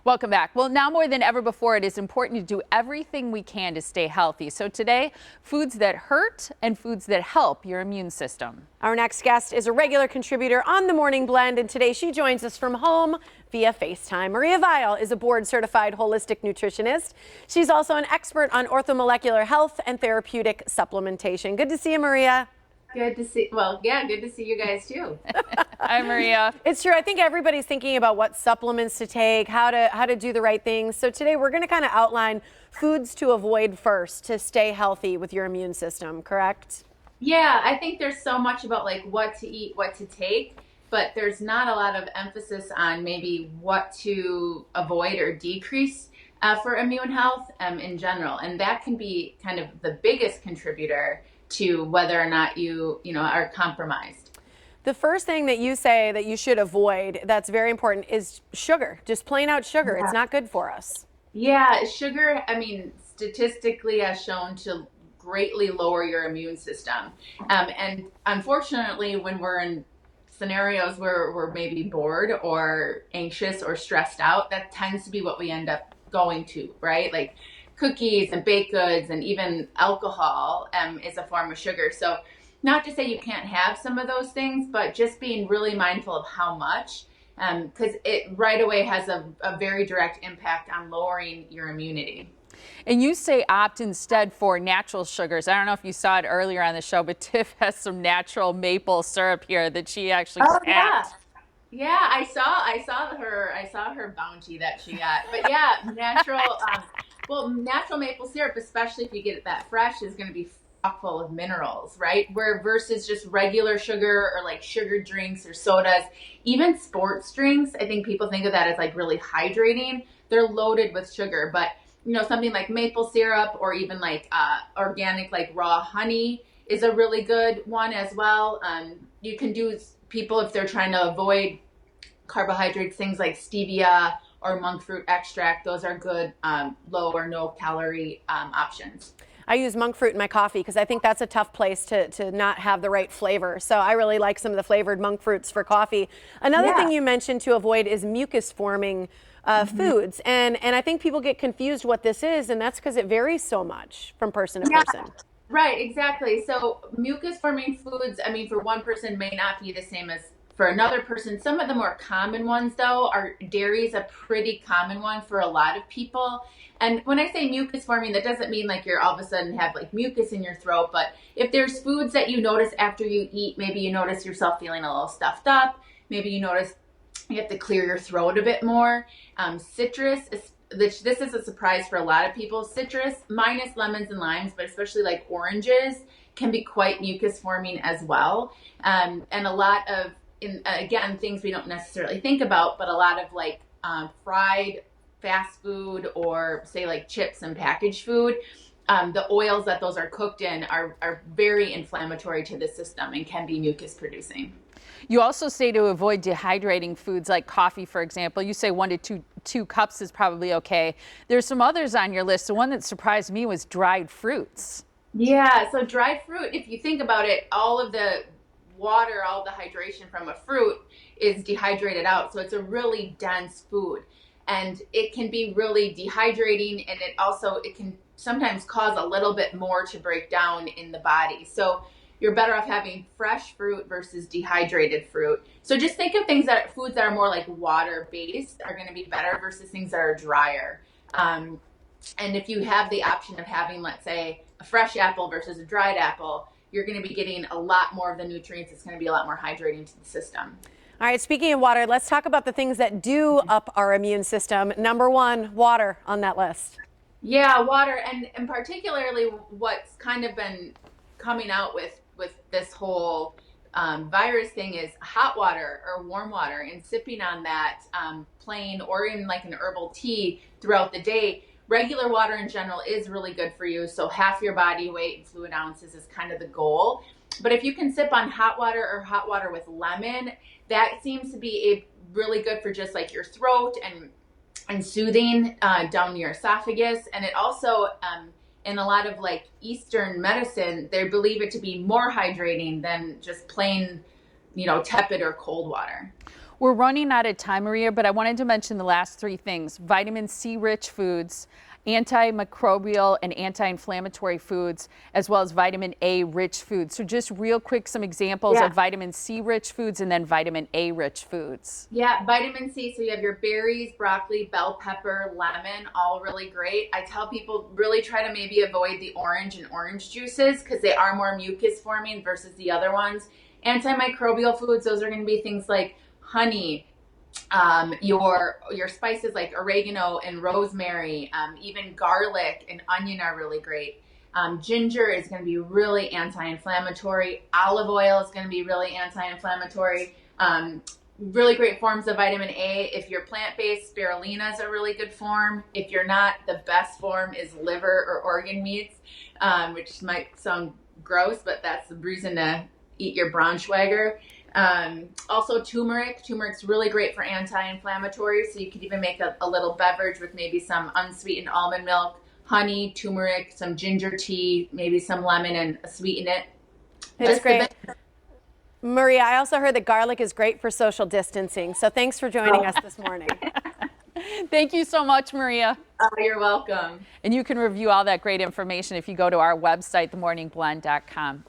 Welcome back. Well, now more than ever before, it is important to do everything we can to stay healthy. So today, foods that hurt and foods that help your immune system. Our next guest is a regular contributor on The Morning Blend, and today she joins us from home via FaceTime. Maria Viall is a board-certified holistic nutritionist. She's also an expert on orthomolecular health and therapeutic supplementation. Good to see you, Maria. Good to see, well, yeah, good to see you guys too. Hi, Maria. It's true. I think everybody's thinking about what supplements to take, how to do the right things. So today we're going to kind of outline foods to avoid first to stay healthy with your immune system, correct? Yeah, I think there's so much about like what to eat, what to take, but there's not a lot of emphasis on maybe what to avoid or decrease for immune health in general. And that can be kind of the biggest contributor to whether or not you are compromised. The first thing that you say that you should avoid that's very important is sugar, just plain out sugar. It's not good for us. Yeah, sugar, I mean, statistically has shown to greatly lower your immune system. And unfortunately, when we're in scenarios where we're maybe bored or anxious or stressed out, that tends to be what we end up going to, right? Like cookies and baked goods and even alcohol is a form of sugar. So not to say you can't have some of those things, but just being really mindful of how much, because it right away has a very direct impact on lowering your immunity. And you say opt instead for natural sugars. I don't know if you saw it earlier on the show, but Tiff has some natural maple syrup here that she actually packed. Yeah, I saw her bounty that she got. But yeah, natural natural maple syrup, especially if you get it that fresh, is going to be full of minerals, right? Where versus just regular sugar or like sugar drinks or sodas, even sports drinks, I think people think of that as like really hydrating. They're loaded with sugar, but something like maple syrup or even like organic, like raw honey is a really good one as well. You can do people if they're trying to avoid carbohydrates, things like stevia or monk fruit extract. Those are good low or no calorie options. I use monk fruit in my coffee because I think that's a tough place to not have the right flavor. So I really like some of the flavored monk fruits for coffee. Another thing you mentioned to avoid is mucus forming foods. And I think people get confused what this is, and that's because it varies so much from person to person. Right, exactly. So mucus forming foods, I mean, for one person may not be the same as for another person. Some of the more common ones, though, are dairy is a pretty common one for a lot of people. And when I say mucus forming, that doesn't mean like you're all of a sudden have like mucus in your throat. But if there's foods that you notice after you eat, maybe you notice yourself feeling a little stuffed up. Maybe you notice you have to clear your throat a bit more. Citrus, this is a surprise for a lot of people. Citrus, minus lemons and limes, but especially like oranges, can be quite mucus forming as well. And a lot of, again, things we don't necessarily think about, but a lot of like fried fast food or say like chips and packaged food, the oils that those are cooked in are very inflammatory to the system and can be mucus producing. You also say to avoid dehydrating foods like coffee, for example. You say 1 to 2 cups is probably okay. There's some others on your list. The one that surprised me was dried fruits. Yeah, so dried fruit, if you think about it, all of the water, all the hydration from a fruit is dehydrated out. So it's a really dense food and it can be really dehydrating, and it can sometimes cause a little bit more to break down in the body. So you're better off having fresh fruit versus dehydrated fruit. So just think of foods that are more like water based are going to be better versus things that are drier. And if you have the option of having, let's say, a fresh apple versus a dried apple, you're going to be getting a lot more of the nutrients. It's going to be a lot more hydrating to the system. All right, speaking of water, let's talk about the things that do up our immune system. Number 1, water on that list. Yeah, water, and particularly what's kind of been coming out with this whole virus thing is hot water or warm water, and sipping on that plain or in like an herbal tea throughout the day. Regular water in general is really good for you. So half your body weight in fluid ounces is kind of the goal. But if you can sip on hot water or hot water with lemon, that seems to be really good for just like your throat and soothing down your esophagus. And it also, in a lot of like Eastern medicine, they believe it to be more hydrating than just plain, tepid or cold water. We're running out of time, Maria, but I wanted to mention the last three things: vitamin C rich foods, antimicrobial and anti-inflammatory foods, as well as vitamin A rich foods. So just real quick, some examples of vitamin C rich foods and then vitamin A rich foods. Yeah, vitamin C. So you have your berries, broccoli, bell pepper, lemon, all really great. I tell people really try to maybe avoid the orange and orange juices because they are more mucus forming versus the other ones. Antimicrobial foods, those are going to be things like honey, your spices like oregano and rosemary, even garlic and onion are really great. Ginger is going to be really anti-inflammatory. Olive oil is going to be really anti-inflammatory. Really great forms of vitamin A. If you're plant-based, spirulina is a really good form. If you're not, the best form is liver or organ meats, which might sound gross, but that's the reason to eat your Braunschweiger. Also turmeric. Turmeric's really great for anti-inflammatory, so you could even make a little beverage with maybe some unsweetened almond milk, honey, turmeric, some ginger tea, maybe some lemon, and sweeten it. It's great. Maria, I also heard that garlic is great for social distancing, so thanks for joining us this morning. Thank you so much, Maria. Oh, you're welcome. And you can review all that great information if you go to our website, themorningblend.com.